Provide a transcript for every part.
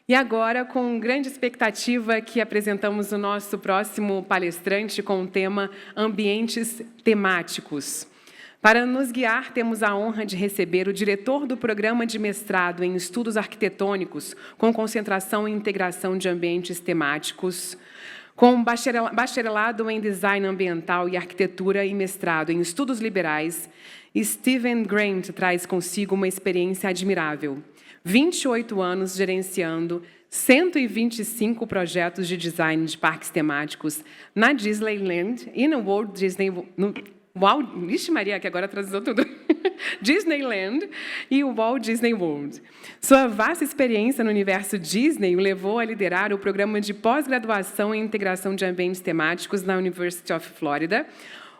E agora, com grande expectativa, que apresentamos o nosso próximo palestrante com o tema Ambientes Temáticos. Para nos guiar, temos a honra de receber o diretor do Programa de Mestrado em Estudos Arquitetônicos, com concentração em integração de ambientes temáticos, com bacharelado em Design Ambiental e Arquitetura e mestrado em Estudos Liberais. Stephen Grant traz consigo uma experiência admirável. 28 anos gerenciando 125 projetos de design de parques temáticos na Disneyland e no Walt Disney... Vixe Maria, que agora atrasou tudo. Disneyland e o Walt Disney World. Sua vasta experiência no universo Disney o levou a liderar o programa de pós-graduação em integração de ambientes temáticos na University of Florida,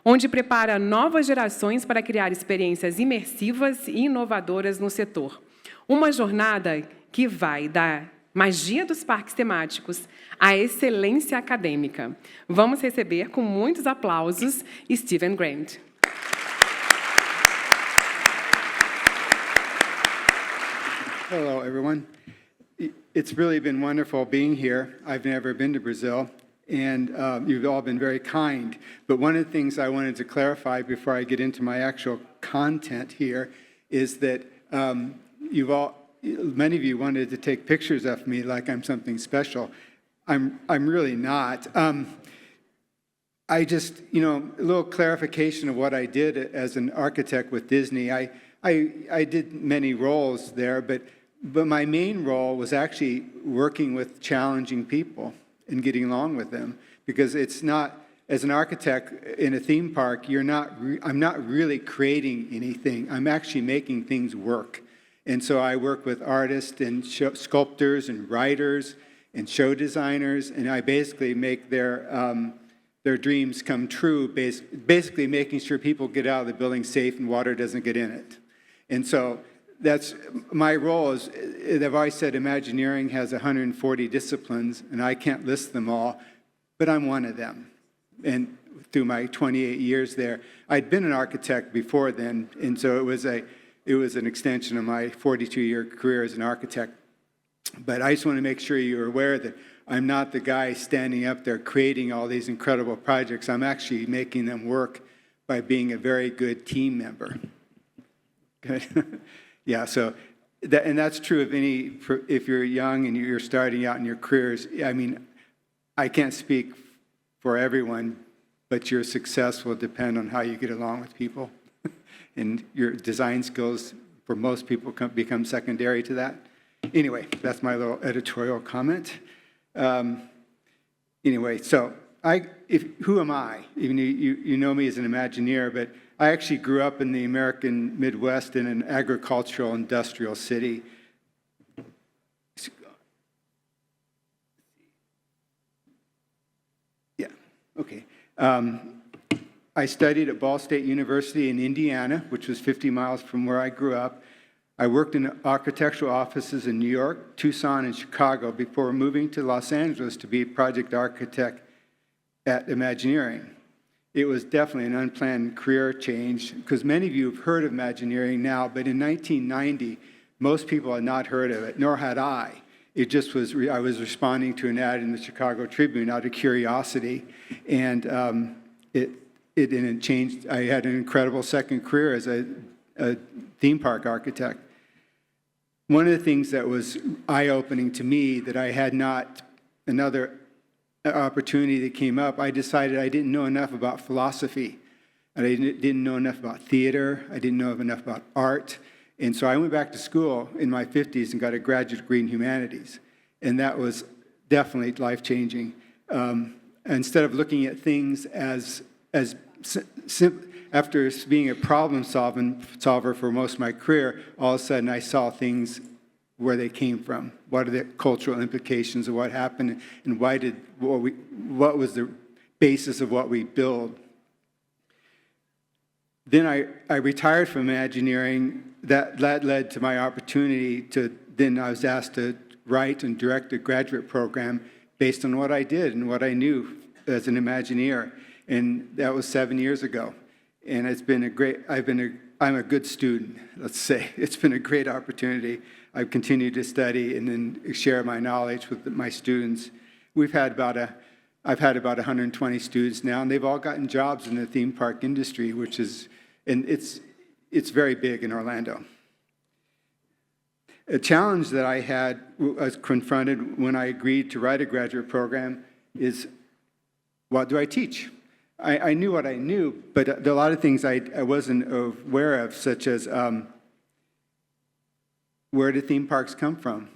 onde prepara novas gerações para criar experiências imersivas e inovadoras no setor. Uma jornada que vai da magia dos parques temáticos à excelência acadêmica. Vamos receber com muitos aplausos Stephen Grant. Hello, everyone. It's really been wonderful being here. I've never been to Brazil, and you've all been very kind. But one of the things I wanted to clarify before I get into my actual content here is that many of you wanted to take pictures of me like I'm something special. I'm really not. I just, a little clarification of what I did as an architect with Disney. I did many roles there, but my main role was actually working with challenging people and getting along with them, because it's not, as an architect in a theme park, I'm not really creating anything. I'm actually making things work. And so I work with artists and sculptors and writers and show designers, and I basically make their dreams come true, basically making sure people get out of the building safe and water doesn't get in it. And so that's my role. I've always said Imagineering has 140 disciplines, and I can't list them all, but I'm one of them. And through my 28 years there, I'd been an architect before then, and so it was an extension of my 42-year career as an architect. But I just want to make sure you're aware that I'm not the guy standing up there creating all these incredible projects. I'm actually making them work by being a very good team member. Good. Yeah, so, and that's true of if you're young and you're starting out in your careers. I mean, I can't speak for everyone, but your success will depend on how you get along with people. And your design skills, for most people, become secondary to that. Anyway, that's my little editorial comment. Anyway, so who am I? Even you know me as an Imagineer, but I actually grew up in the American Midwest in an agricultural industrial city. Yeah, okay. I studied at Ball State University in Indiana, which was 50 miles from where I grew up. I worked in architectural offices in New York, Tucson, and Chicago before moving to Los Angeles to be project architect at Imagineering. It was definitely an unplanned career change, because many of you have heard of Imagineering now, but in 1990, most people had not heard of it, nor had I. It just was, I was responding to an ad in the Chicago Tribune out of curiosity, and it changed. I had an incredible second career as a theme park architect. One of the things that was eye-opening to me that I had not, another opportunity that came up, I decided I didn't know enough about philosophy. I didn't know enough about theater. I didn't know enough about art. And so I went back to school in my 50s and got a graduate degree in humanities. And that was definitely life-changing. Instead of looking at things as after being a problem solver for most of my career, all of a sudden I saw things where they came from. What are the cultural implications of what happened, and what was the basis of what we build? Then I retired from Imagineering. That led to my opportunity then I was asked to write and direct a graduate program based on what I did and what I knew as an Imagineer. And that was 7 years ago. And it's been I'm a good student, let's say. It's been a great opportunity. I've continued to study and then share my knowledge with my students. I've had about 120 students now, and they've all gotten jobs in the theme park industry, it's very big in Orlando. A challenge that I was confronted when I agreed to write a graduate program is, what do I teach? I knew what I knew, but there are a lot of things I wasn't aware of, such as where do theme parks come from?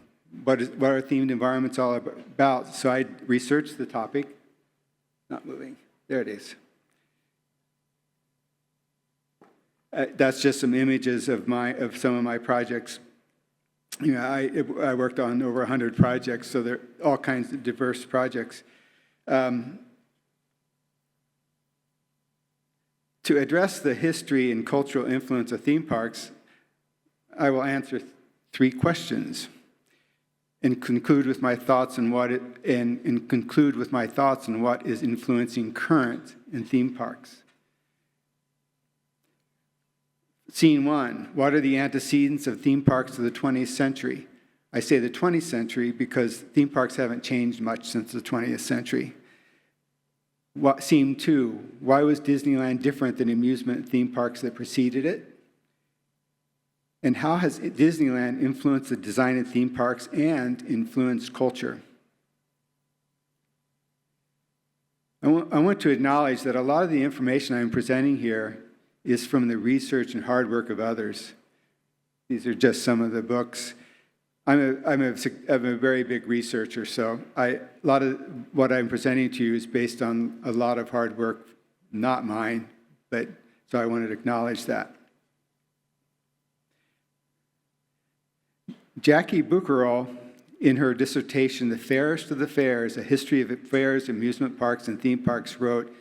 What are themed environments all about? So I researched the topic. Not moving. There it is. That's just some images of some of my projects. You know, I worked on over 100 projects, so they're all kinds of diverse projects. To address the history and cultural influence of theme parks, I will answer 3 questions and conclude with my thoughts on what is influencing current in theme parks. Scene 1, what are the antecedents of theme parks of the 20th century? I say the 20th century because theme parks haven't changed much since the 20th century. Scene 2, why was Disneyland different than amusement theme parks that preceded it? And how has Disneyland influenced the design of theme parks and influenced culture? I want to acknowledge that a lot of the information I'm presenting here is from the research and hard work of others. These are just some of the books. I'm a very big researcher, so a lot of what I'm presenting to you is based on a lot of hard work, not mine, so I wanted to acknowledge that. Jackie Buckerall, in her dissertation, The Fairest of the Fairs, A History of Fairs, Amusement Parks, and Theme Parks, wrote,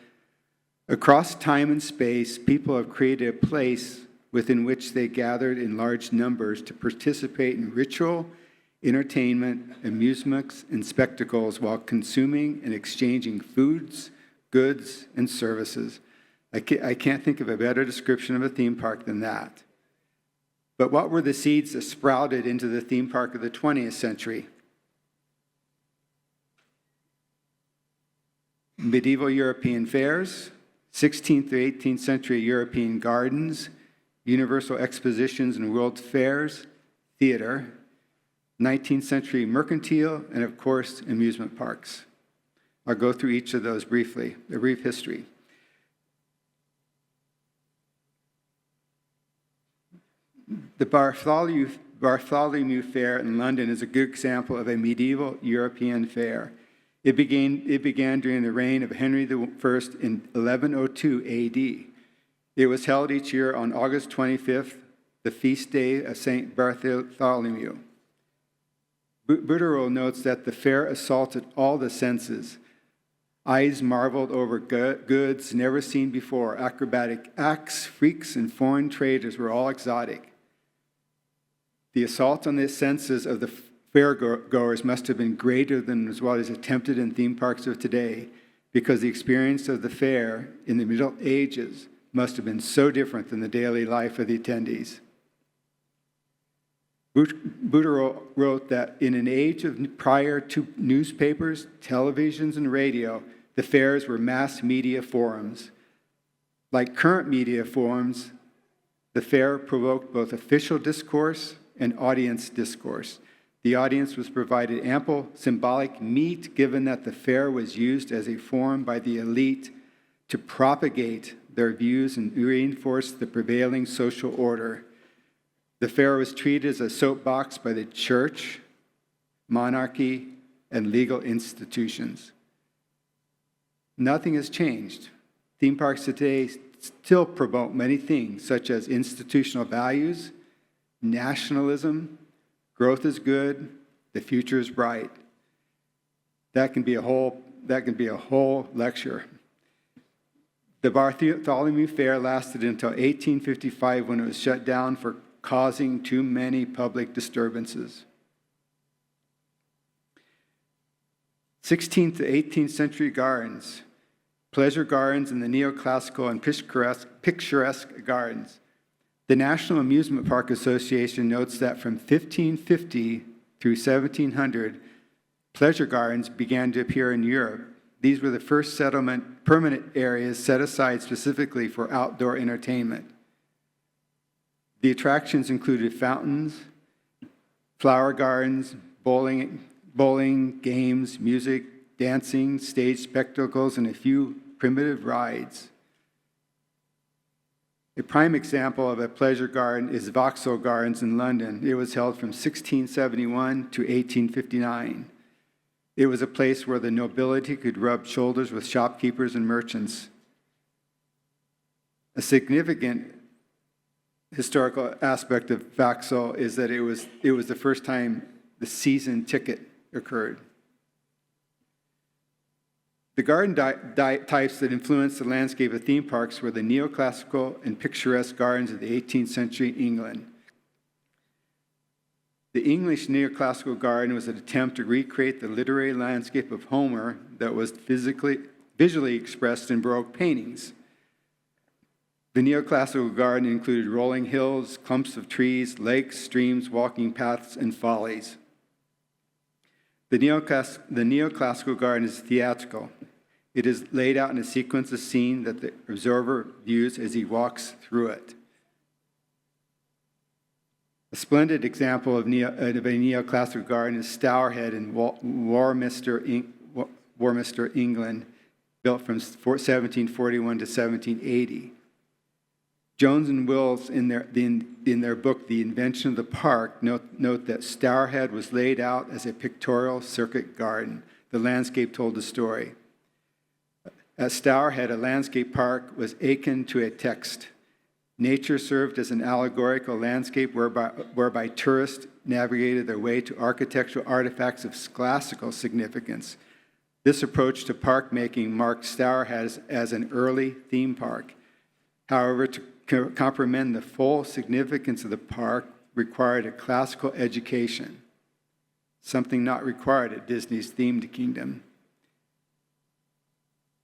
across time and space, people have created a place within which they gathered in large numbers to participate in ritual, entertainment, amusements, and spectacles while consuming and exchanging foods, goods, and services. I can't think of a better description of a theme park than that. But what were the seeds that sprouted into the theme park of the 20th century? Medieval European fairs, 16th to 18th century European gardens, universal expositions and world fairs, theater, 19th century mercantile, and of course, amusement parks. I'll go through each of those briefly, a brief history. The Bartholomew Fair in London is a good example of a medieval European fair. It began during the reign of Henry I in 1102 AD. It was held each year on August 25th, the feast day of St. Bartholomew. Buterol notes that the fair assaulted all the senses. Eyes marveled over goods never seen before. Acrobatic acts, freaks, and foreign traders were all exotic. The assault on the senses of the fairgoers must have been greater than what is attempted in theme parks of today, because the experience of the fair in the Middle Ages must have been so different than the daily life of the attendees. Buterol wrote that in an age prior to newspapers, televisions, and radio, the fairs were mass media forums. Like current media forums, the fair provoked both official discourse and audience discourse. The audience was provided ample symbolic meat, given that the fair was used as a forum by the elite to propagate their views and reinforce the prevailing social order. The fair was treated as a soapbox by the church, monarchy, and legal institutions. Nothing has changed. Theme parks today still promote many things, such as institutional values, nationalism, growth is good, the future is bright. That can be a whole lecture. The Bartholomew Fair lasted until 1855, when it was shut down for causing too many public disturbances. 16th to 18th century gardens, pleasure gardens, and the neoclassical and picturesque gardens. The National Amusement Park Association notes that from 1550 through 1700, pleasure gardens began to appear in Europe. These were the first permanent areas set aside specifically for outdoor entertainment. The attractions included fountains, flower gardens, bowling, games, music, dancing, stage spectacles, and a few primitive rides. A prime example of a pleasure garden is Vauxhall Gardens in London. It was held from 1671 to 1859. It was a place where the nobility could rub shoulders with shopkeepers and merchants. A significant historical aspect of Vauxhall is that it was the first time the season ticket occurred. The garden types that influenced the landscape of theme parks were the neoclassical and picturesque gardens of the 18th century England. The English neoclassical garden was an attempt to recreate the literary landscape of Homer that was visually expressed in Baroque paintings. The neoclassical garden included rolling hills, clumps of trees, lakes, streams, walking paths, and follies. The neoclassical garden is theatrical. It is laid out in a sequence of scene that the observer views as he walks through it. A splendid example of a neoclassical garden is Stourhead in Warminster, England, built from 1741 to 1780. Jones and Wills, in their book, The Invention of the Park, note that Stourhead was laid out as a pictorial circuit garden. The landscape told the story. At Stourhead, a landscape park was akin to a text. Nature served as an allegorical landscape whereby tourists navigated their way to architectural artifacts of classical significance. This approach to park making marked Stourhead as an early theme park. However, to comprehend the full significance of the park required a classical education, something not required at Disney's themed kingdom.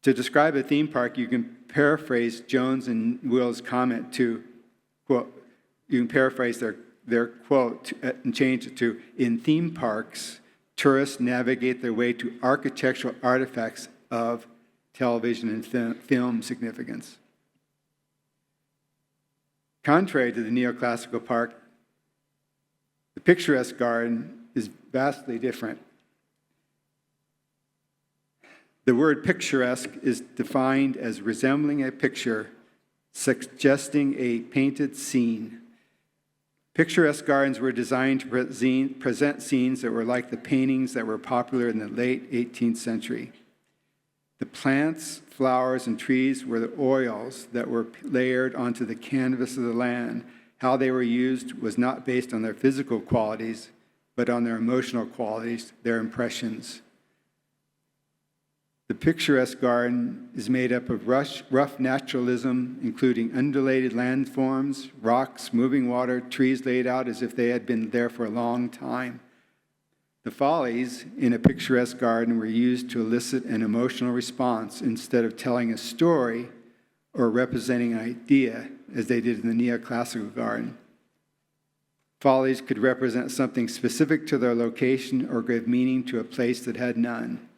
To describe a theme park, you can paraphrase Jones and Will's comment to, quote, you can paraphrase their quote and change it to, in theme parks, tourists navigate their way to architectural artifacts of television and film significance. Contrary to the neoclassical park, the picturesque garden is vastly different. The word picturesque is defined as resembling a picture, suggesting a painted scene. Picturesque gardens were designed to present scenes that were like the paintings that were popular in the late 18th century. The plants, flowers, and trees were the oils that were layered onto the canvas of the land. How they were used was not based on their physical qualities, but on their emotional qualities, their impressions. The picturesque garden is made up of rough naturalism, including undulated landforms, rocks, moving water, trees laid out as if they had been there for a long time. The follies in a picturesque garden were used to elicit an emotional response instead of telling a story or representing an idea, as they did in the neoclassical garden. Follies could represent something specific to their location or give meaning to a place that had none.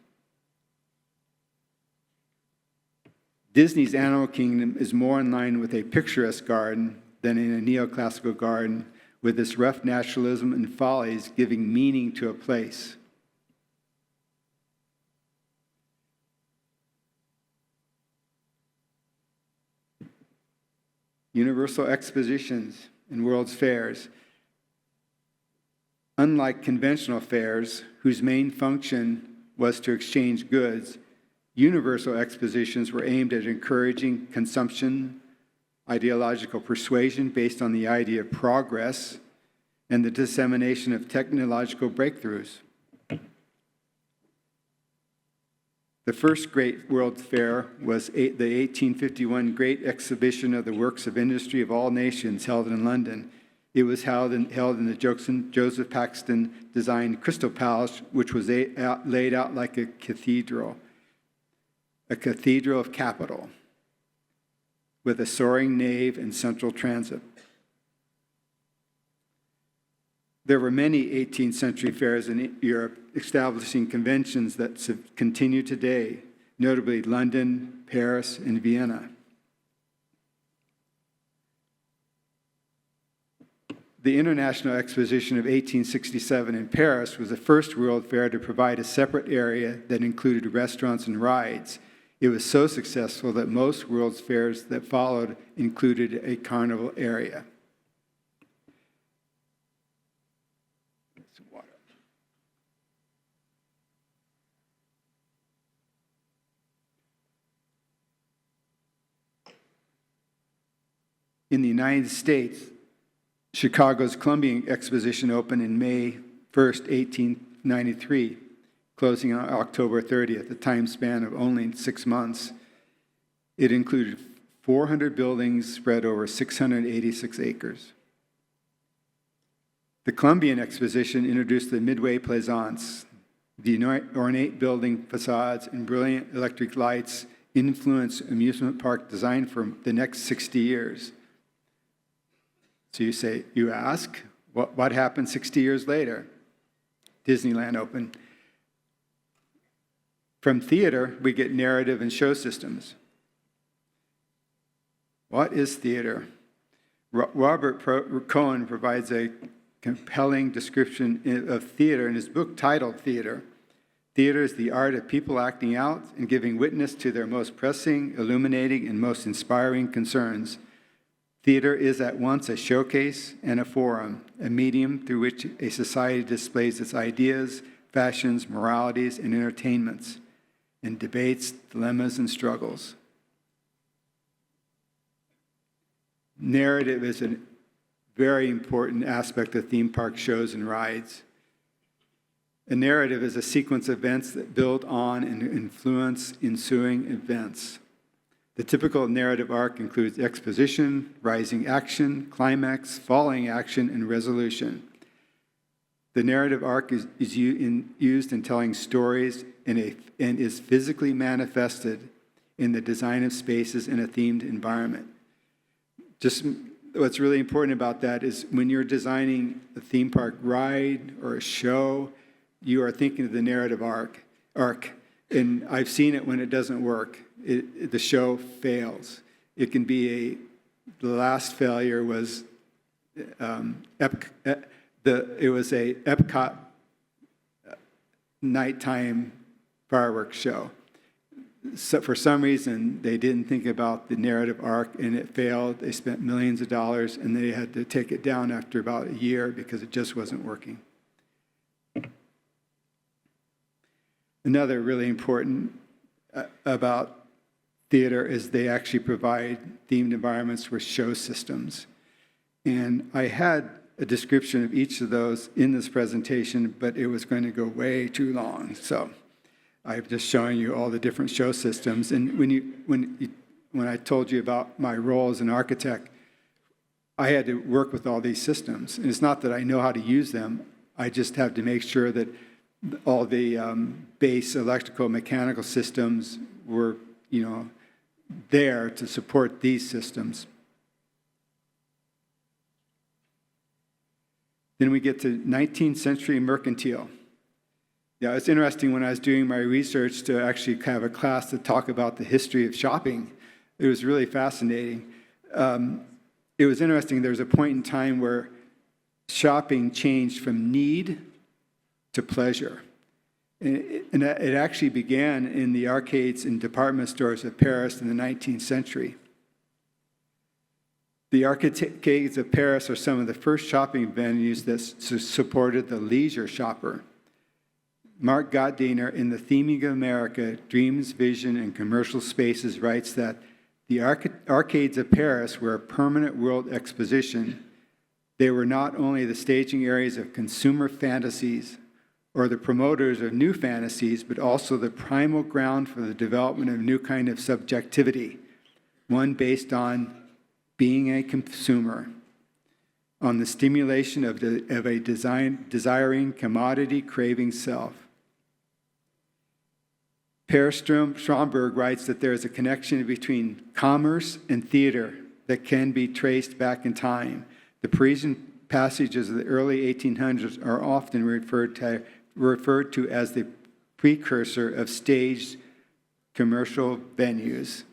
Disney's Animal Kingdom is more in line with a picturesque garden than in a neoclassical garden, with its rough naturalism and follies giving meaning to a place. Universal expositions and World's Fairs. Unlike conventional fairs, whose main function was to exchange goods, universal expositions were aimed at encouraging consumption, ideological persuasion based on the idea of progress, and the dissemination of technological breakthroughs. The first great World Fair was the 1851 Great Exhibition of the Works of Industry of All Nations, held in London. It was held in the Joseph Paxton-designed Crystal Palace, which was laid out like a cathedral of capital, with a soaring nave and central transept. There were many 18th century fairs in Europe establishing conventions that continue today, notably London, Paris, and Vienna. The International Exposition of 1867 in Paris was the first World Fair to provide a separate area that included restaurants and rides. It was so successful that most World's Fairs that followed included a carnival area. In the United States, Chicago's Columbian Exposition opened in May 1st, 1893, closing on October 30th, a time span of only 6 months. It included 400 buildings spread over 686 acres. The Columbian Exposition introduced the Midway Plaisance. The ornate building facades and brilliant electric lights influenced amusement park design for the next 60 years. So you ask, what happened 60 years later? Disneyland opened. From theater, we get narrative and show systems. What is theater? Robert Cohen provides a compelling description of theater in his book titled Theater. Theater is the art of people acting out and giving witness to their most pressing, illuminating, and most inspiring concerns. Theater is at once a showcase and a forum, a medium through which a society displays its ideas, fashions, moralities, and entertainments, and debates, dilemmas, and struggles. Narrative is a very important aspect of theme park shows and rides. A narrative is a sequence of events that build on and influence ensuing events. The typical narrative arc includes exposition, rising action, climax, falling action, and resolution. The narrative arc is used in telling stories and is physically manifested in the design of spaces in a themed environment. Just what's really important about that is when you're designing a theme park ride or a show, you are thinking of the narrative arc. And I've seen it when it doesn't work. The show fails. It can be the last failure was it was a Epcot nighttime fireworks show. So for some reason, they didn't think about the narrative arc, and it failed. They spent millions of dollars, and they had to take it down after about a year because it just wasn't working. Another really important about theater is they actually provide themed environments with show systems. And I had a description of each of those in this presentation, but it was going to go way too long. So I'm just showing you all the different show systems. And when I told you about my role as an architect, I had to work with all these systems. And it's not that I know how to use them. I just have to make sure that all the base electrical, mechanical systems were, there to support these systems. Then we get to 19th century mercantile. Yeah, it's interesting when I was doing my research to actually have a class to talk about the history of shopping. It was really fascinating. It was interesting. There was a point in time where shopping changed from need to pleasure. And it actually began in the arcades and department stores of Paris in the 19th century. The arcades of Paris are some of the first shopping venues that supported the leisure shopper. Mark Gottdiener, in The Theming of America, Dreams, Vision, and Commercial Spaces, writes that the arcades of Paris were a permanent world exposition. They were not only the staging areas of consumer fantasies or the promoters of new fantasies, but also the primal ground for the development of a new kind of subjectivity, one based on being a consumer, on the stimulation of a desiring, commodity-craving self. Per Stromberg writes that there is a connection between commerce and theater that can be traced back in time. The passages of the early 1800s are often referred to as the precursor of staged commercial venues.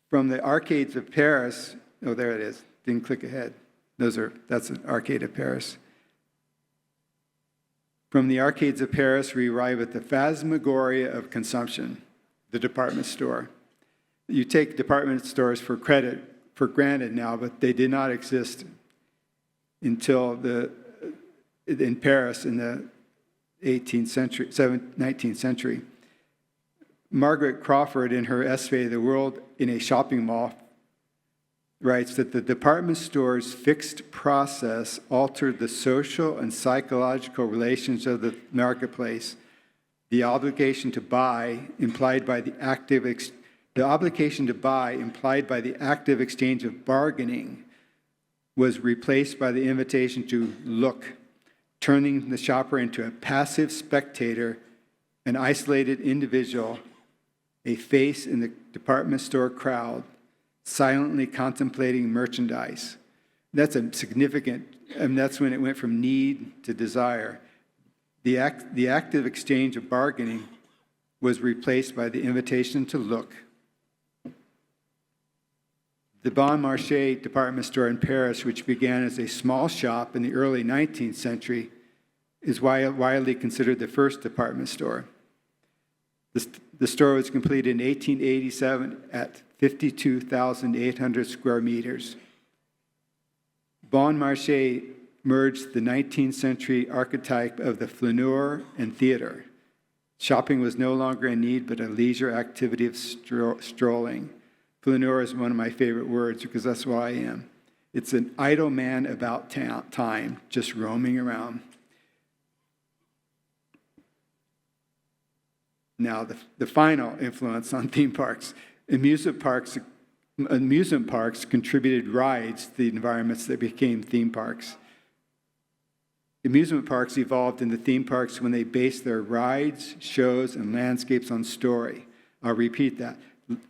From the arcades of Paris, oh, there it is. Didn't click ahead. That's an arcade of Paris. From the arcades of Paris, we arrive at the phantasmagoria of consumption, the department store. You take department stores for granted now, but they did not exist until in Paris in the 19th century. Margaret Crawford, in her essay, The World in a Shopping Mall, writes that the department store's fixed process altered the social and psychological relations of the marketplace. The obligation to buy implied by the active exchange of bargaining was replaced by the invitation to look, turning the shopper into a passive spectator, an isolated individual, a face in the department store crowd, silently contemplating merchandise. That's a significant, that's when it went from need to desire. The active exchange of bargaining was replaced by the invitation to look. The Bon Marché department store in Paris, which began as a small shop in the early 19th century, is widely considered the first department store. The store was completed in 1887 at 52,800 square meters. Bon Marché merged the 19th century archetype of the flaneur and theater. Shopping was no longer a need, but a leisure activity of strolling. Flaneur is one of my favorite words because that's what I am. It's an idle man about time, just roaming around. Now, the final influence on theme parks. Amusement parks contributed rides to the environments that became theme parks. Amusement parks evolved into theme parks when they based their rides, shows, and landscapes on story. I'll repeat that.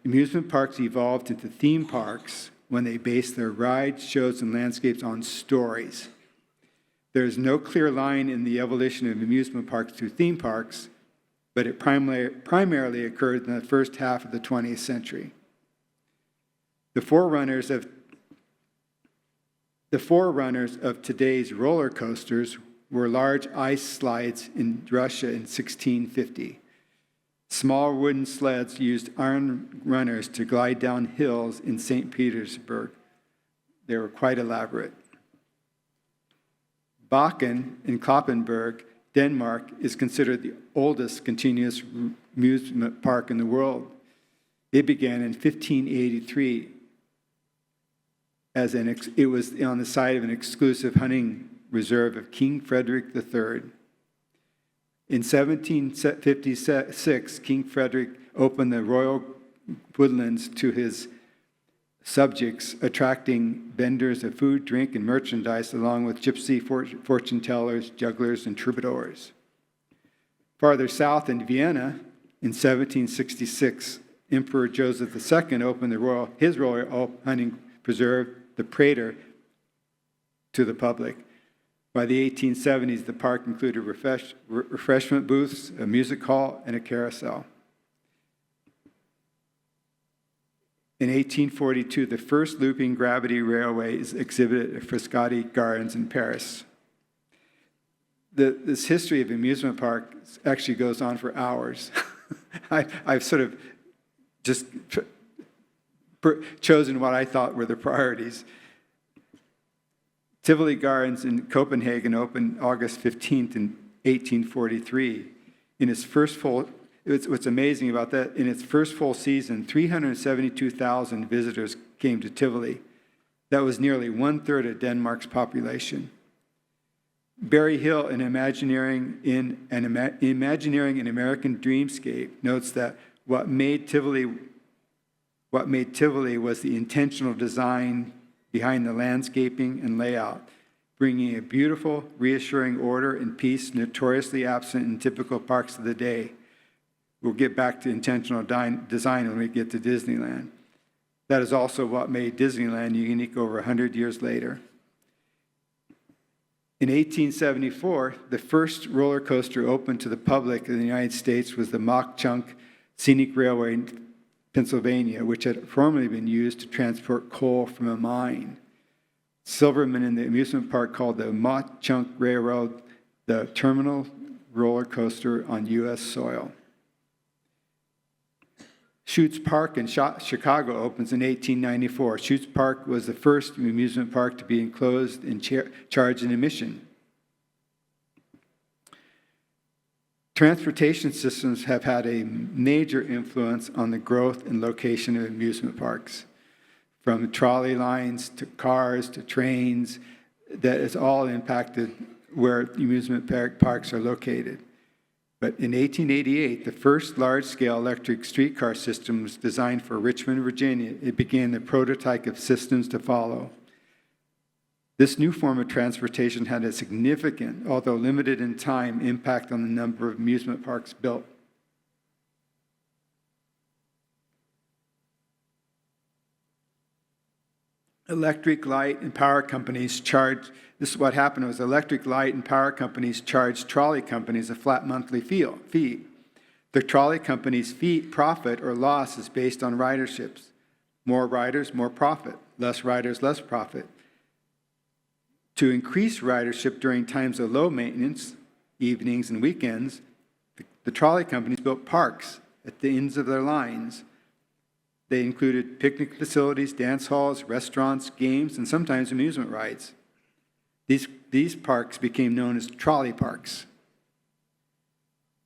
Amusement parks evolved into theme parks when they based their rides, shows, and landscapes on stories. There is no clear line in the evolution of amusement parks to theme parks, but it primarily occurred in the first half of the 20th century. The forerunners of today's roller coasters were large ice slides in Russia in 1650. Small wooden sleds used iron runners to glide down hills in St. Petersburg. They were quite elaborate. Bakken in Kloppenburg, Denmark, is considered the oldest continuous amusement park in the world. It began in 1583 it was on the site of an exclusive hunting reserve of King Frederick III. In 1756, King Frederick opened the royal woodlands to his subjects, attracting vendors of food, drink, and merchandise, along with gypsy fortune tellers, jugglers, and troubadours. Farther south in Vienna, in 1766, Emperor Joseph II opened his royal hunting preserve, the Prater, to the public. By the 1870s, the park included refreshment booths, a music hall, and a carousel. In 1842, the first looping gravity railway is exhibited at Frascati Gardens in Paris. This history of amusement parks actually goes on for hours. I've sort of just chosen what I thought were the priorities. Tivoli Gardens in Copenhagen opened August 15th in 1843. What's amazing about that, in its first full season, 372,000 visitors came to Tivoli. That was nearly 1/3 of Denmark's population. Barry Hill, in Imagineering an American Dreamscape, notes that what made Tivoli was the intentional design behind the landscaping and layout, bringing a beautiful, reassuring order and peace notoriously absent in typical parks of the day. We'll get back to intentional design when we get to Disneyland. That is also what made Disneyland unique over 100 years later. In 1874, the first roller coaster opened to the public in the United States was the Mock-Chunk Scenic Railway in Pennsylvania, which had formerly been used to transport coal from a mine. Silverman in the amusement park called the Mock-Chunk Railroad the terminal roller coaster on U.S. soil. Schuetz Park in Chicago opens in 1894. Schuetz Park was the first amusement park to be enclosed and charge an admission. Transportation systems have had a major influence on the growth and location of amusement parks. From trolley lines to cars to trains, that has all impacted where amusement parks are located. But in 1888, the first large-scale electric streetcar system was designed for Richmond, Virginia. It began the prototype of systems to follow. This new form of transportation had a significant, although limited in time, impact on the number of amusement parks built. Electric light and power companies charged, this is what happened was electric light and power companies charged trolley companies a flat monthly fee. The trolley company's profit or loss is based on riderships. More riders, more profit. Less riders, less profit. To increase ridership during times of low maintenance, evenings and weekends, the trolley companies built parks at the ends of their lines. They included picnic facilities, dance halls, restaurants, games, and sometimes amusement rides. These parks became known as trolley parks.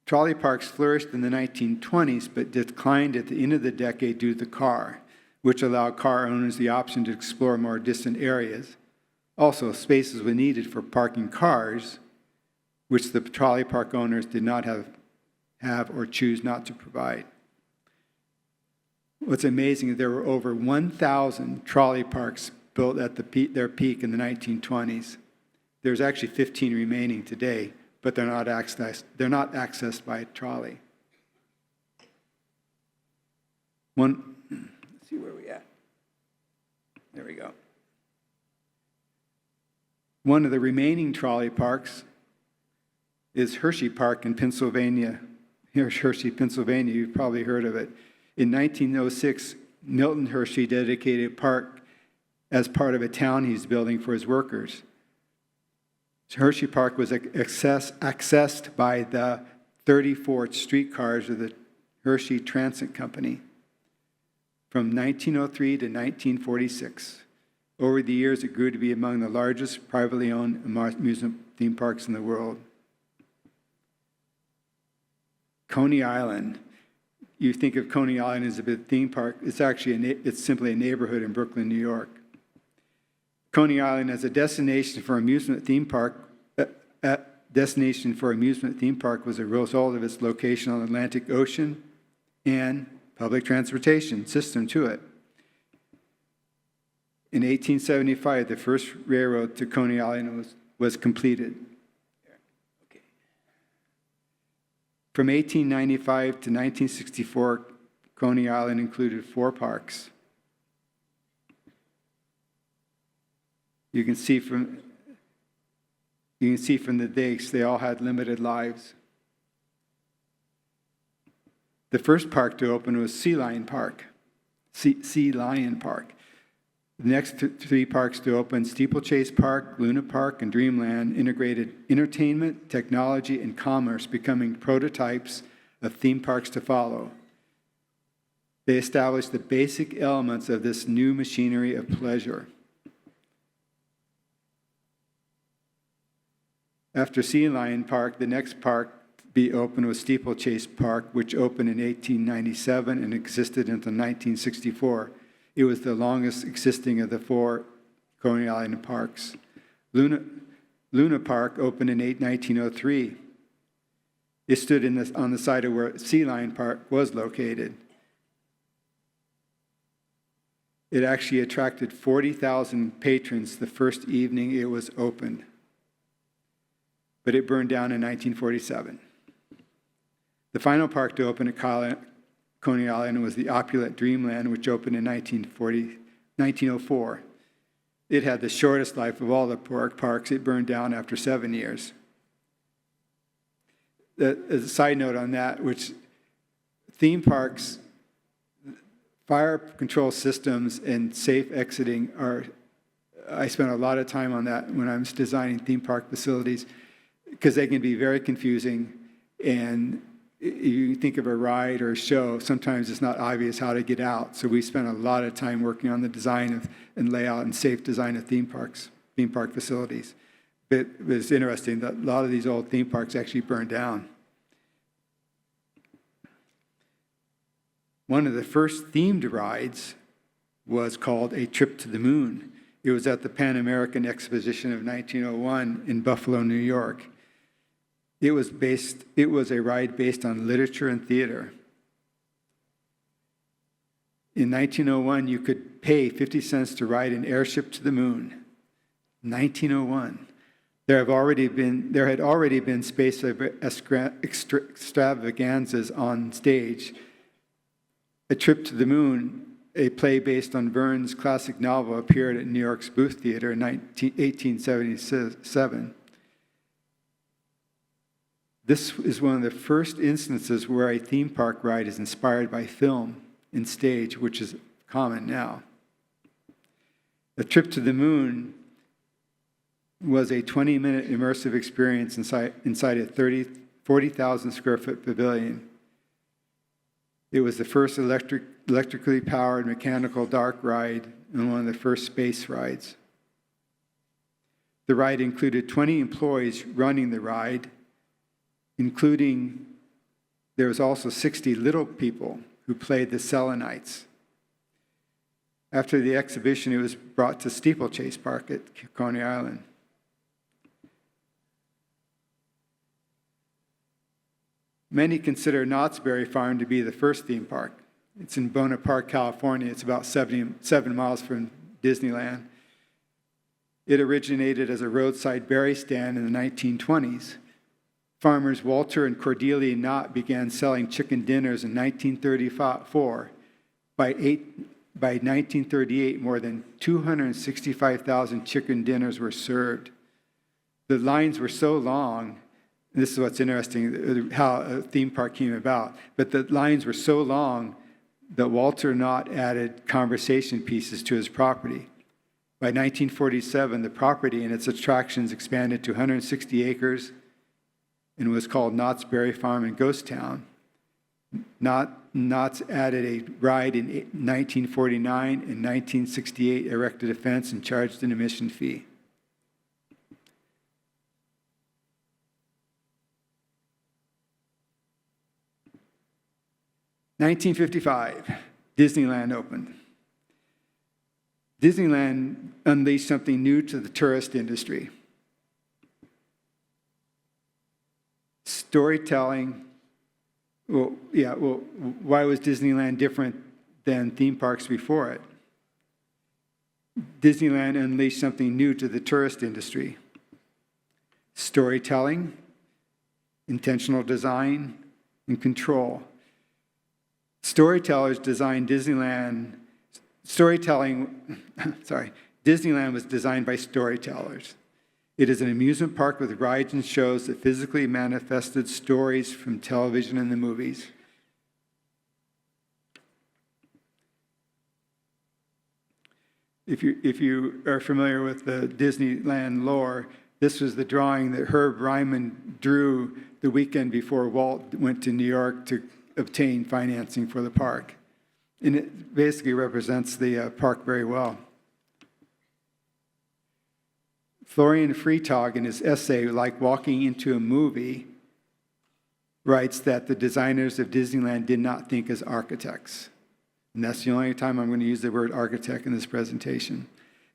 Trolley parks flourished in the 1920s, but declined at the end of the decade due to the car, which allowed car owners the option to explore more distant areas. Also, spaces were needed for parking cars, which the trolley park owners did not have or choose not to provide. What's amazing is there were over 1,000 trolley parks built at their peak in the 1920s. There's actually 15 remaining today, but they're not accessed by a trolley. Let's see where we at. There we go. One of the remaining trolley parks is Hershey Park in Pennsylvania. Here's Hershey, Pennsylvania. You've probably heard of it. In 1906, Milton Hershey dedicated a park as part of a town he's building for his workers. Hershey Park was accessed by the 34 streetcars of the Hershey Transit Company from 1903 to 1946. Over the years, it grew to be among the largest privately owned amusement theme parks in the world. Coney Island. You think of Coney Island as a big theme park. It's actually it's simply a neighborhood in Brooklyn, New York. Coney Island as a destination for amusement theme park was a result of its location on the Atlantic Ocean and public transportation system to it. In 1875, the first railroad to Coney Island was completed. From 1895 to 1964, Coney Island included 4 parks. You can see from the dates, they all had limited lives. The first park to open was Sea Lion Park. The next 3 parks to open, Steeplechase Park, Luna Park, and Dreamland, integrated entertainment, technology, and commerce, becoming prototypes of theme parks to follow. They established the basic elements of this new machinery of pleasure. After Sea Lion Park, the next park to be opened was Steeplechase Park, which opened in 1897 and existed until 1964. It was the longest existing of the 4 Coney Island parks. Luna Park opened in 1903. It stood on the site of where Sea Lion Park was located. It actually attracted 40,000 patrons the first evening it was opened. But it burned down in 1947. The final park to open at Coney Island was the opulent Dreamland, which opened in 1904. It had the shortest life of all the parks. It burned down after 7 years. As a side note on that, which theme parks, fire control systems and safe exiting I spent a lot of time on that when I was designing theme park facilities, because they can be very confusing, and you think of a ride or a show, sometimes it's not obvious how to get out. So we spent a lot of time working on the design and layout and safe design of theme park facilities. But it was interesting that a lot of these old theme parks actually burned down. One of the first themed rides was called A Trip to the Moon. It was at the Pan American Exposition of 1901 in Buffalo, New York. It was a ride based on literature and theater. In 1901, you could pay 50 cents to ride an airship to the moon. 1901. There had already been space extravaganzas on stage. A Trip to the Moon, a play based on Verne's classic novel, appeared at New York's Booth Theater in 1877. This is one of the first instances where a theme park ride is inspired by film and stage, which is common now. A Trip to the Moon was a 20-minute immersive experience inside a 40,000 square foot pavilion. It was the first electrically powered mechanical dark ride and one of the first space rides. The ride included 20 employees running the ride, including, there was also 60 little people who played the Selenites. After the exhibition, it was brought to Steeplechase Park at Coney Island. Many consider Knott's Berry Farm to be the first theme park. It's in Bona Park, California. It's about 7 miles from Disneyland. It originated as a roadside berry stand in the 1920s. Farmers Walter and Cordelia Knott began selling chicken dinners in 1934. By 1938, more than 265,000 chicken dinners were served. The lines were so long, and this is what's interesting, how a theme park came about, but the lines were so long that Walter Knott added conversation pieces to his property. By 1947, the property and its attractions expanded to 160 acres and was called Knott's Berry Farm in Ghost Town. Knott's added a ride in 1949. In 1968, erected a fence and charged an admission fee. In 1955, Disneyland opened. Disneyland unleashed something new to the tourist industry. Storytelling. Why was Disneyland different than theme parks before it? Disneyland unleashed something new to the tourist industry. Storytelling, intentional design, and control. Disneyland was designed by storytellers. It is an amusement park with rides and shows that physically manifested stories from television and the movies. If you are familiar with the Disneyland lore, this was the drawing that Herb Ryman drew the weekend before Walt went to New York to obtain financing for the park. And it basically represents the park very well. Florian Freitag, in his essay, Like Walking into a Movie, writes that the designers of Disneyland did not think as architects. And that's the only time I'm going to use the word architect in this presentation.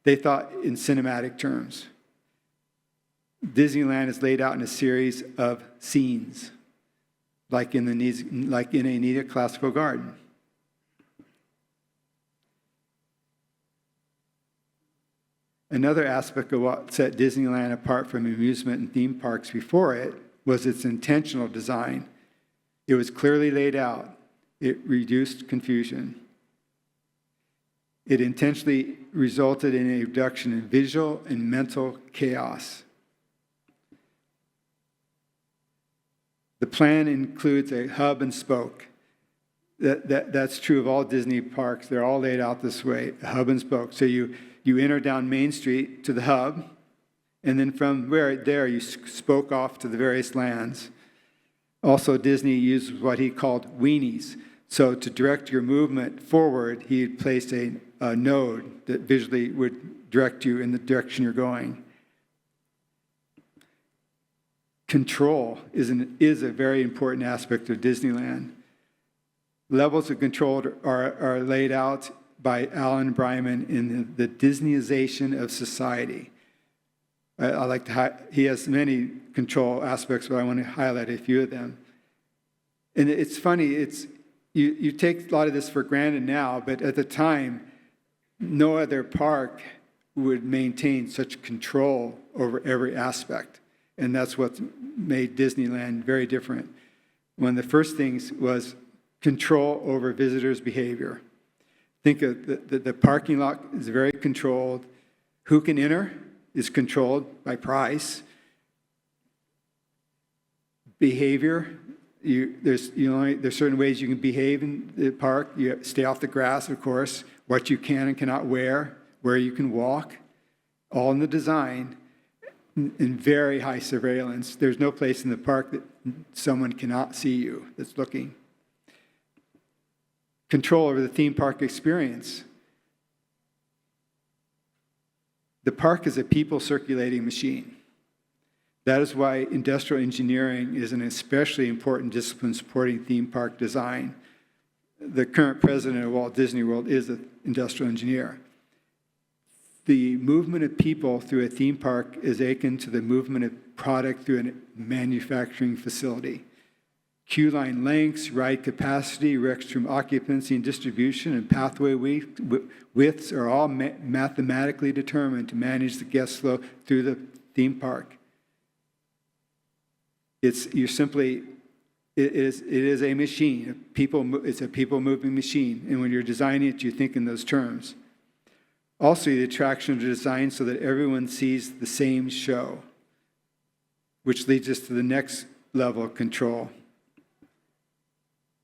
They thought in cinematic terms. Disneyland is laid out in a series of scenes, like in a neoclassical garden. Another aspect of what set Disneyland apart from amusement and theme parks before it was its intentional design. It was clearly laid out. It reduced confusion. It intentionally resulted in a reduction in visual and mental chaos. The plan includes a hub and spoke. That's true of all Disney parks. They're all laid out this way, a hub and spoke. So you enter down Main Street to the hub, and then from there you spoke off to the various lands. Also, Disney used what he called weenies. So to direct your movement forward, he had placed a node that visually would direct you in the direction you're going. Control is a very important aspect of Disneyland. Levels of control are laid out by Alan Bryman in the Disneyization of society. He has many control aspects, but I want to highlight a few of them. And it's funny, you take a lot of this for granted now, but at the time, no other park would maintain such control over every aspect. And that's what made Disneyland very different. One of the first things was control over visitors' behavior. Think of the parking lot is very controlled. Who can enter is controlled by price. Behavior, there's certain ways you can behave in the park. You stay off the grass, of course. What you can and cannot wear, where you can walk, all in the design. In very high surveillance. There's no place in the park that someone cannot see you that's looking. Control over the theme park experience. The park is a people circulating machine. That is why industrial engineering is an especially important discipline supporting theme park design. The current president of Walt Disney World is an industrial engineer. The movement of people through a theme park is akin to the movement of product through a manufacturing facility. Queue line lengths, ride capacity, restroom occupancy and distribution, and pathway widths are all mathematically determined to manage the guest flow through the theme park. It is a machine. It's a people-moving machine, and when you're designing it, you think in those terms. Also, the attraction is designed so that everyone sees the same show, which leads us to the next level of control.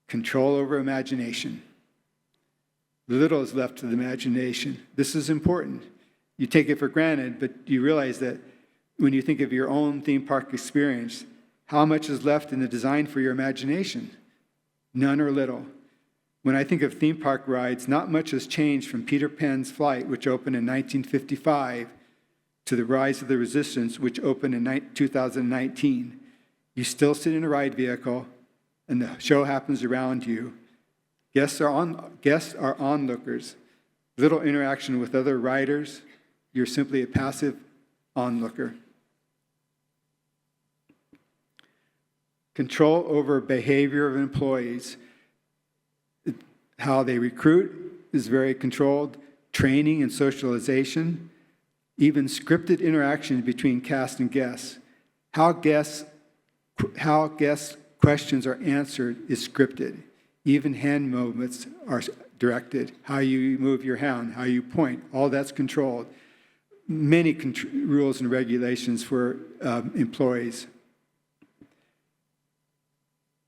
Control over imagination. Little is left to the imagination. This is important. You take it for granted, but you realize that when you think of your own theme park experience, how much is left in the design for your imagination? None or little. When I think of theme park rides, not much has changed from Peter Pan's Flight, which opened in 1955, to The Rise of the Resistance, which opened in 2019. You still sit in a ride vehicle, and the show happens around you. Guests are onlookers. Little interaction with other riders. You're simply a passive onlooker. Control over behavior of employees. How they recruit is very controlled. Training and socialization. Even scripted interactions between cast and guests. How guests' questions are answered is scripted. Even hand movements are directed. How you move your hand, how you point, all that's controlled. Many rules and regulations for employees.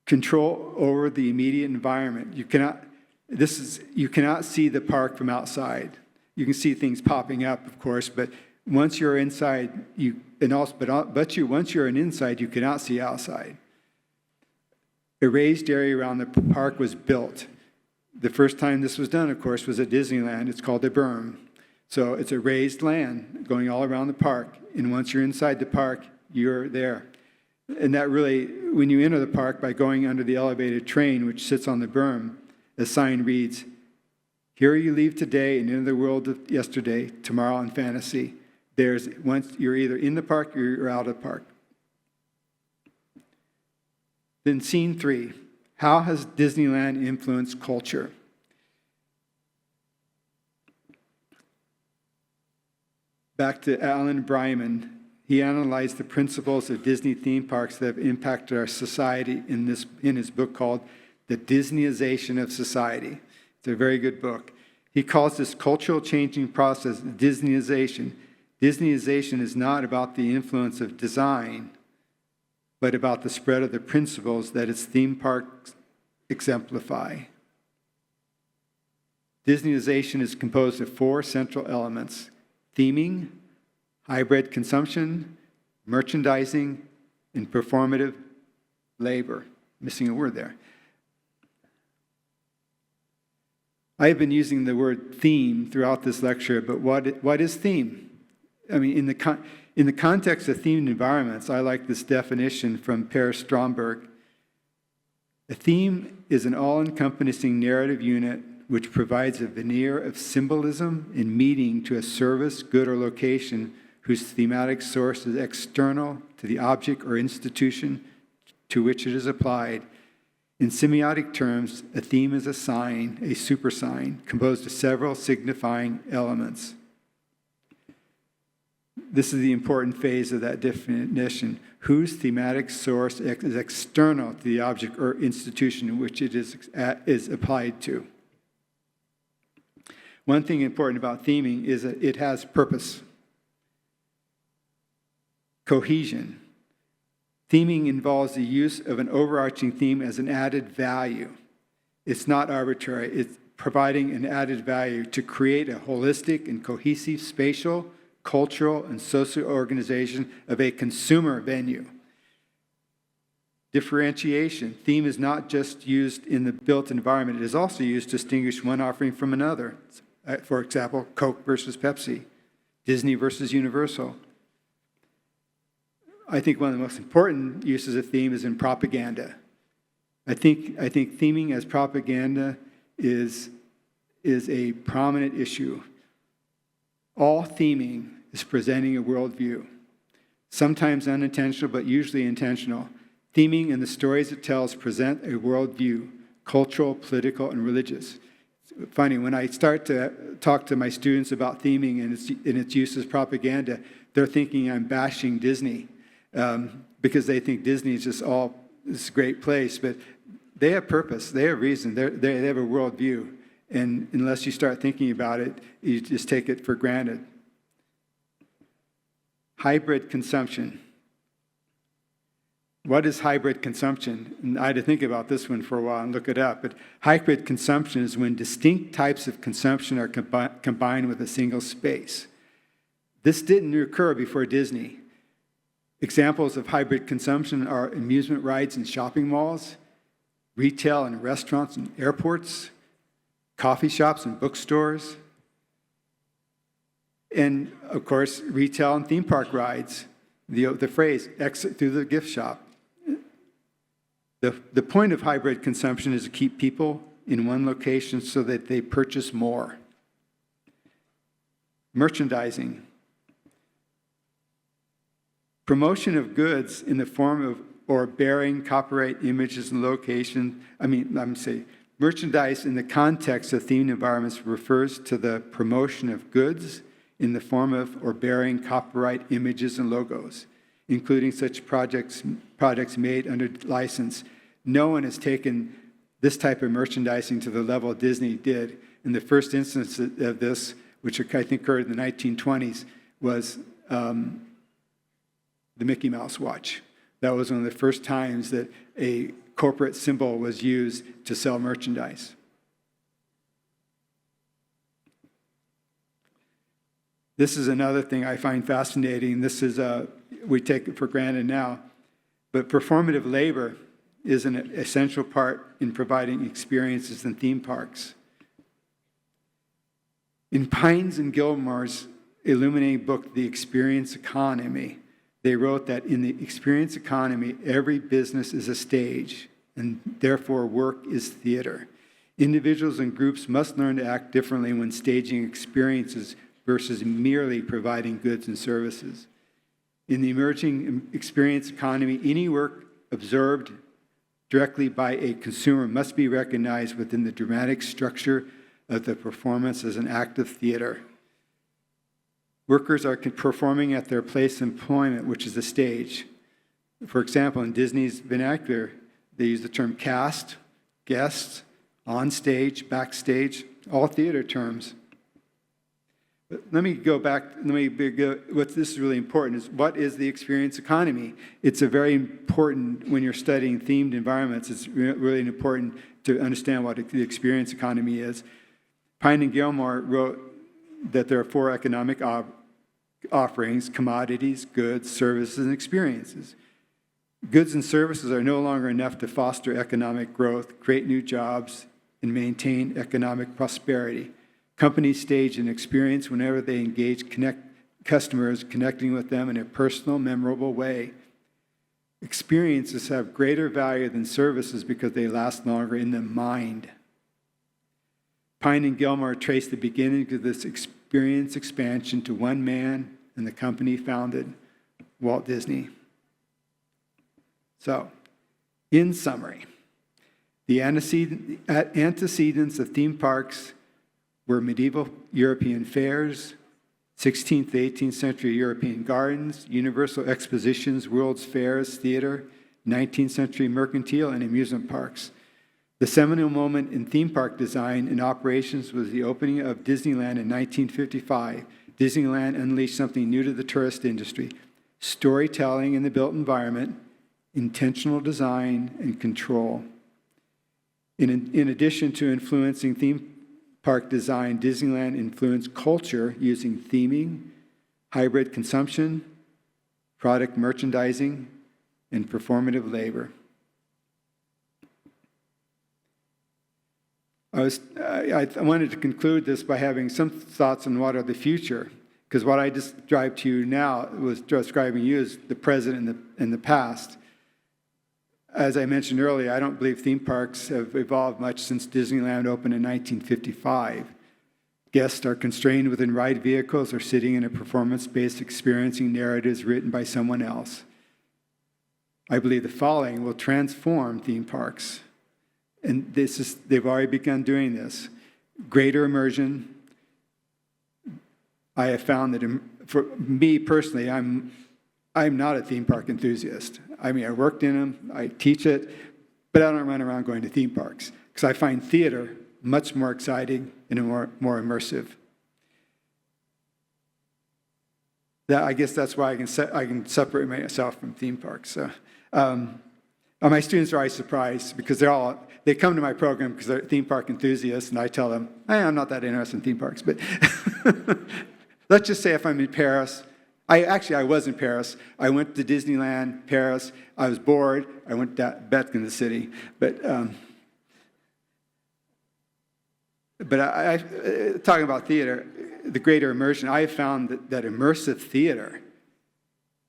Control over the immediate environment. You cannot see the park from outside. You can see things popping up, of course, but once you're inside, once you're inside, you cannot see outside. A raised area around the park was built. The first time this was done, of course, was at Disneyland. It's called a berm. So it's a raised land going all around the park. And once you're inside the park, you're there. And that really, when you enter the park by going under the elevated train, which sits on the berm, the sign reads, "Here you leave today and into the world of yesterday, tomorrow in fantasy." Once you're either in the park or you're out of the park. Then scene 3, how has Disneyland influenced culture? Back to Alan Bryman, he analyzed the principles of Disney theme parks that have impacted our society in his book called The Disneyization of Society. It's a very good book. He calls this cultural changing process Disneyization. Disneyization is not about the influence of design, but about the spread of the principles that its theme parks exemplify. Disneyization is composed of 4 central elements: theming, hybrid consumption, merchandising, and performative labor. Missing a word there. I have been using the word theme throughout this lecture, but what is theme? I mean, in the context of themed environments, I like this definition from Per Stromberg. A theme is an all-encompassing narrative unit which provides a veneer of symbolism and meaning to a service, good, or location whose thematic source is external to the object or institution to which it is applied. In semiotic terms, a theme is a sign, a supersign, composed of several signifying elements. This is the important phase of that definition, whose thematic source is external to the object or institution in which it is applied to. One thing important about theming is that it has purpose. Cohesion. Theming involves the use of an overarching theme as an added value. It's not arbitrary. It's providing an added value to create a holistic and cohesive spatial, cultural, and social organization of a consumer venue. Differentiation. Theme is not just used in the built environment. It is also used to distinguish one offering from another. For example, Coke versus Pepsi, Disney versus Universal. I think one of the most important uses of theme is in propaganda. I think theming as propaganda is a prominent issue. All theming is presenting a worldview, sometimes unintentional, but usually intentional. Theming and the stories it tells present a worldview, cultural, political, and religious. It's funny, when I start to talk to my students about theming and its use as propaganda, they're thinking I'm bashing Disney. Because they think Disney is just all this great place, but they have purpose, they have reason, they have a worldview, and unless you start thinking about it, you just take it for granted. Hybrid consumption. What is hybrid consumption? And I had to think about this one for a while and look it up, but hybrid consumption is when distinct types of consumption are combined with a single space. This didn't occur before Disney. Examples of hybrid consumption are amusement rides in shopping malls, retail and restaurants and airports, coffee shops and bookstores, and, of course, retail and theme park rides, the phrase, exit through the gift shop. The point of hybrid consumption is to keep people in one location so that they purchase more. Merchandising. Promotion of goods in the form of or bearing copyright images and location. Merchandise in the context of themed environments refers to the promotion of goods in the form of or bearing copyright images and logos, including such products made under license. No one has taken this type of merchandising to the level Disney did. And the first instance of this, which I think occurred in the 1920s, was the Mickey Mouse watch. That was one of the first times that a corporate symbol was used to sell merchandise. This is another thing I find fascinating. This is, we take it for granted now, but performative labor is an essential part in providing experiences in theme parks. In Pines and Gilmore's illuminating book, The Experience Economy, they wrote that in the experience economy, every business is a stage, and therefore work is theater. Individuals and groups must learn to act differently when staging experiences versus merely providing goods and services. In the emerging experience economy, any work observed directly by a consumer must be recognized within the dramatic structure of the performance as an act of theater. Workers are performing at their place of employment, which is the stage. For example, in Disney's vernacular, they use the term cast, guests, on stage, backstage, all theater terms. But let me go back, this is really important, is what is the experience economy? It's a very important, when you're studying themed environments, it's really important to understand what the experience economy is. Pine and Gilmore wrote that there are 4 economic offerings: commodities, goods, services, and experiences. Goods and services are no longer enough to foster economic growth, create new jobs, and maintain economic prosperity. Companies stage an experience whenever they engage customers, connecting with them in a personal, memorable way. Experiences have greater value than services because they last longer in the mind. Pine and Gilmore trace the beginning of this experience expansion to one man and the company founded, Walt Disney. So, in summary, the antecedents of theme parks were medieval European fairs, 16th to 18th century European gardens, universal expositions, world's fairs, theater, 19th century mercantile and amusement parks. The seminal moment in theme park design and operations was the opening of Disneyland in 1955. Disneyland unleashed something new to the tourist industry: storytelling in the built environment, intentional design, and control. In addition to influencing theme park design, Disneyland influenced culture using theming, hybrid consumption, product merchandising, and performative labor. I wanted to conclude this by having some thoughts on what are the future, because what I described to you now was describing you as the present and the past. As I mentioned earlier, I don't believe theme parks have evolved much since Disneyland opened in 1955. Guests are constrained within ride vehicles or sitting in a performance-based experiencing narratives written by someone else. I believe the following will transform theme parks. And they've already begun doing this. Greater immersion. I have found that for me personally, I'm not a theme park enthusiast. I mean, I worked in them, I teach it, but I don't run around going to theme parks because I find theater much more exciting and more immersive. I guess that's why I can separate myself from theme parks. So, my students are always surprised because they come to my program because they're theme park enthusiasts, and I tell them, I'm not that interested in theme parks. But let's just say if I'm in Paris. I was in Paris. I went to Disneyland, Paris. I was bored. I went back in the city. But talking about theater, the greater immersion, I have found that immersive theater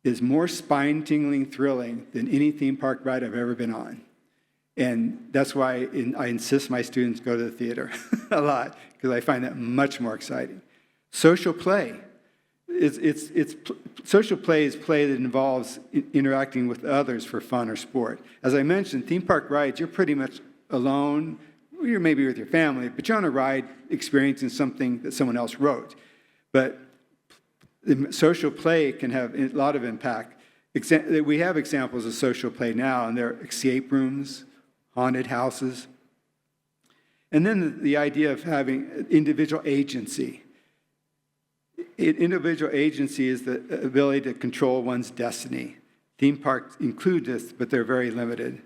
is more spine-tingling, thrilling than any theme park ride I've ever been on. And that's why I insist my students go to the theater a lot, because I find that much more exciting. Social play. Social play is play that involves interacting with others for fun or sport. As I mentioned, theme park rides, you're pretty much alone. You're maybe with your family, but you're on a ride experiencing something that someone else wrote. But social play can have a lot of impact. We have examples of social play now, and they're escape rooms, haunted houses. And then the idea of having individual agency. Individual agency is the ability to control one's destiny. Theme parks include this, but they're very limited.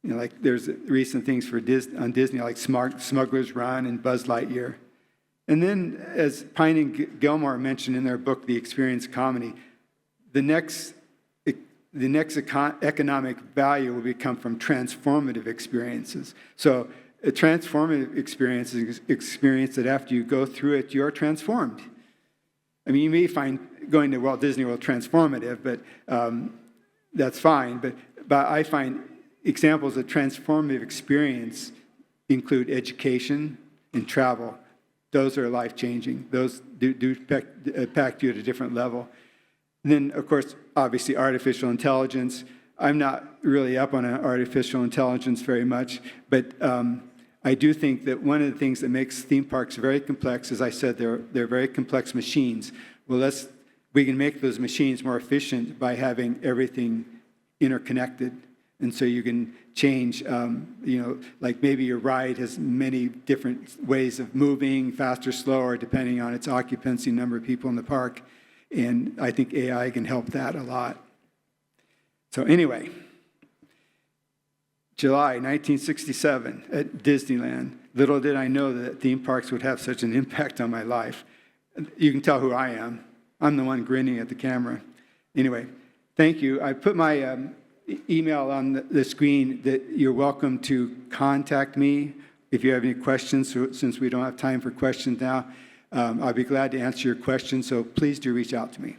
Like there's recent things on Disney, like Smuggler's Run and Buzz Lightyear. And then, as Pine and Gilmore mentioned in their book, The Experience Economy, the next economic value will come from transformative experiences. So a transformative experience is an experience that after you go through it, you're transformed. I mean, you may find going to Walt Disney World transformative, but that's fine. But I find examples of transformative experience include education and travel. Those are life-changing. Those do impact you at a different level. And then, of course, obviously, artificial intelligence. I'm not really up on artificial intelligence very much, but I do think that one of the things that makes theme parks very complex, as I said, they're very complex machines. Well, we can make those machines more efficient by having everything interconnected, And so you can change, like maybe your ride has many different ways of moving, faster, slower, depending on its occupancy, number of people in the park. And I think AI can help that a lot. So anyway, July 1967 at Disneyland. Little did I know that theme parks would have such an impact on my life. You can tell who I am. I'm the one grinning at the camera. Anyway, thank you. I put my email on the screen that you're welcome to contact me if you have any questions. So since we don't have time for questions now, I'll be glad to answer your questions. So please do reach out to me.